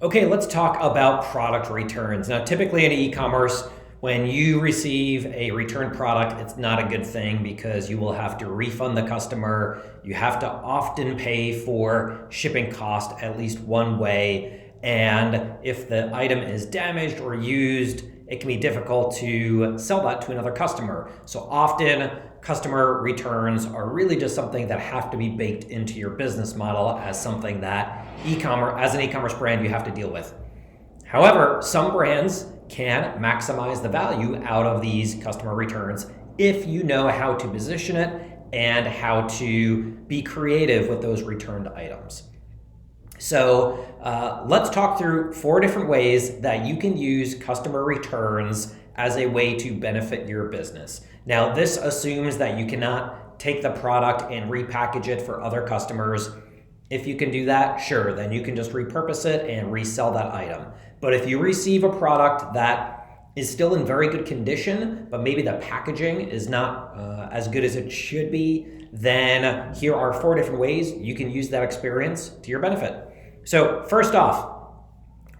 Okay, let's talk about product returns. Now, typically in e-commerce, when you receive a returned product, it's not a good thing because you will have to refund the customer. You have to often pay for shipping cost at least one way. And if the item is damaged or used, it can be difficult to sell that to another customer. So often, customer returns are really just something that have to be baked into your business model as something that as an e-commerce brand, you have to deal with. However, some brands can maximize the value out of these customer returns if you know how to position it and how to be creative with those returned items. So let's talk through 4 different ways that you can use customer returns as a way to benefit your business. Now, this assumes that you cannot take the product and repackage it for other customers. If you can do that, sure, then you can just repurpose it and resell that item. But if you receive a product that is still in very good condition, but maybe the packaging is not as good as it should be, then here are 4 different ways you can use that experience to your benefit. So first off,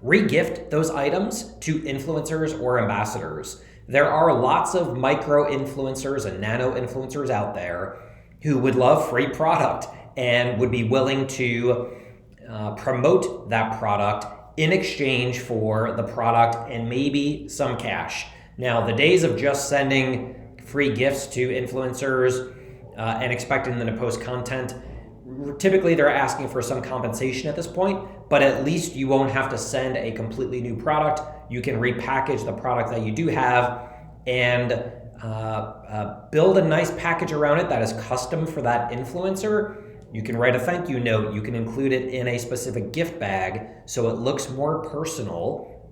regift those items to influencers or ambassadors. There are lots of micro influencers and nano influencers out there who would love free product and would be willing to promote that product in exchange for the product and maybe some cash. Now, the days of just sending free gifts to influencers and expecting them to post content, typically they're asking for some compensation at this point, but at least you won't have to send a completely new product. You can repackage the product that you do have and build a nice package around it that is custom for that influencer. You can write a thank you note. You can include it in a specific gift bag so it looks more personal.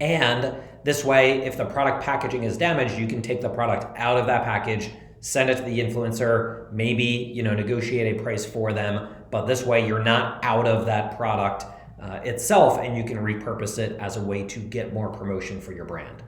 And this way, if the product packaging is damaged, you can take the product out of that package, send it to the influencer, maybe negotiate a price for them. But this way, you're not out of that product itself, and you can repurpose it as a way to get more promotion for your brand.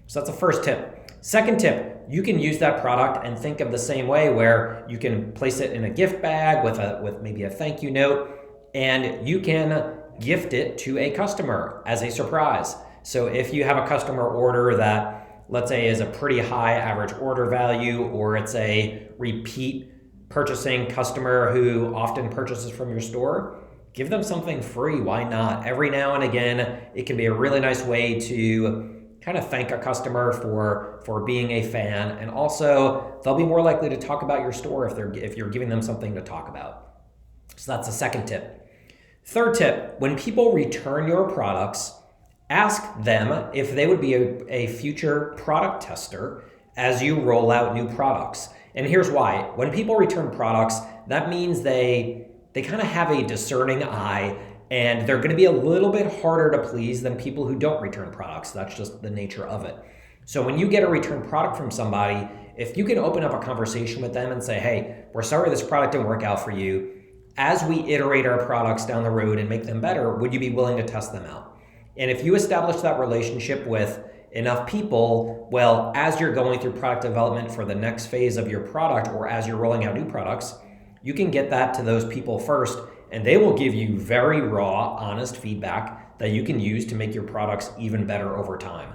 So that's the first tip. Second tip, you can use that product and think of the same way where you can place it in a gift bag with maybe a thank you note, and you can gift it to a customer as a surprise. So if you have a customer order that, let's say, is a pretty high average order value, or it's a repeat purchasing customer who often purchases from your store, give them something free. Why not? Every now and again, it can be a really nice way to kind of thank a customer for being a fan, and also they'll be more likely to talk about your store if you're giving them something to talk about. So that's the second tip. Third tip, when people return your products, ask them if they would be a future product tester as you roll out new products. And here's why. When people return products, that means they kind of have a discerning eye, and they're going to be a little bit harder to please than people who don't return products. That's just the nature of it. So when you get a return product from somebody, if you can open up a conversation with them and say, hey, we're sorry this product didn't work out for you. As we iterate our products down the road and make them better, would you be willing to test them out? And if you establish that relationship with enough people, well, as you're going through product development for the next phase of your product, or as you're rolling out new products, you can get that to those people first, and they will give you very raw, honest feedback that you can use to make your products even better over time.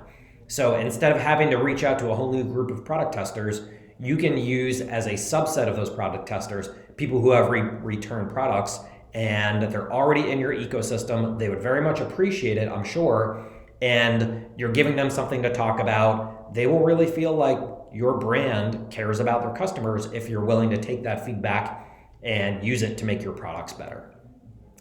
So instead of having to reach out to a whole new group of product testers, you can use as a subset of those product testers people who have returned products, and they're already in your ecosystem. They would very much appreciate it, I'm sure, and you're giving them something to talk about. They will really feel like your brand cares about their customers if you're willing to take that feedback and use it to make your products better.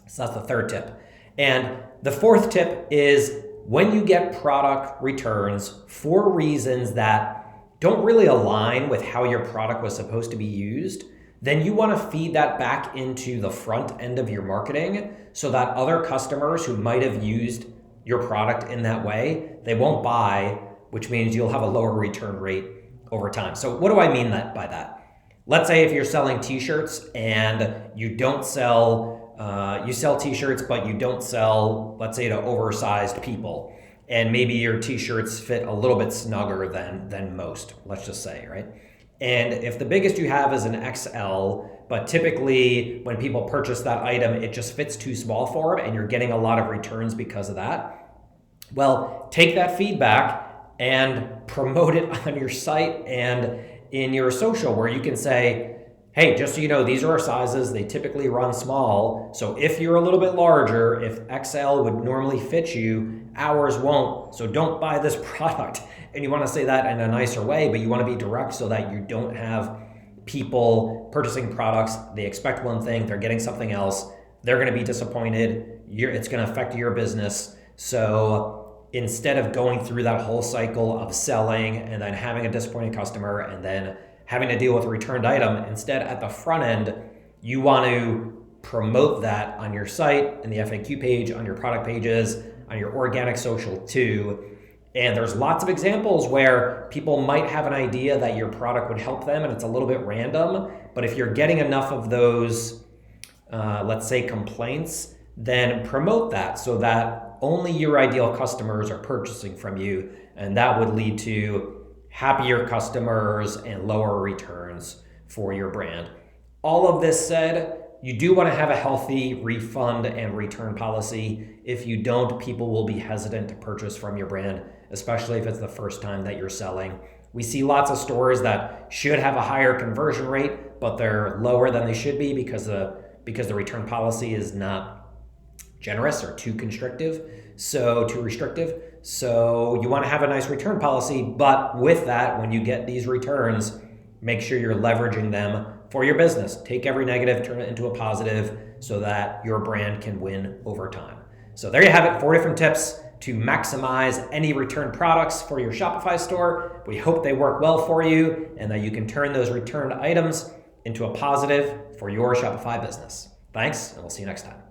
So that's the third tip. And the fourth tip is when you get product returns for reasons that don't really align with how your product was supposed to be used, then you want to feed that back into the front end of your marketing so that other customers who might have used your product in that way, they won't buy, which means you'll have a lower return rate over time. So what do I mean by that? Let's say if you're selling t-shirts and you don't sell, you sell t-shirts, but you don't sell, let's say, to oversized people. And maybe your t-shirts fit a little bit snugger than most, let's just say, right? And if the biggest you have is an XL, but typically when people purchase that item, it just fits too small for them and you're getting a lot of returns because of that. Well, take that feedback and promote it on your site and in your social, where you can say, hey, just so you know, these are our sizes. They typically run small. So if you're a little bit larger, if XL would normally fit you, ours won't. So don't buy this product. And you want to say that in a nicer way, but you want to be direct so that you don't have people purchasing products. They expect one thing, they're getting something else. They're going to be disappointed. It's going to affect your business. So instead of going through that whole cycle of selling and then having a disappointed customer and then having to deal with a returned item, instead at the front end, you want to promote that on your site, in the FAQ page, on your product pages, on your organic social too. And there's lots of examples where people might have an idea that your product would help them and it's a little bit random, but if you're getting enough of those, let's say complaints, then promote that so that only your ideal customers are purchasing from you, and that would lead to happier customers and lower returns for your brand. All of this said, you do want to have a healthy refund and return policy. If you don't, people will be hesitant to purchase from your brand, especially if it's the first time that you're selling. We see lots of stores that should have a higher conversion rate, but they're lower than they should be because the return policy is not generous or too restrictive. So you want to have a nice return policy, but with that, when you get these returns, make sure you're leveraging them for your business. Take every negative, turn it into a positive so that your brand can win over time. So there you have it, 4 different tips to maximize any return products for your Shopify store. We hope they work well for you and that you can turn those returned items into a positive for your Shopify business. Thanks, and we'll see you next time.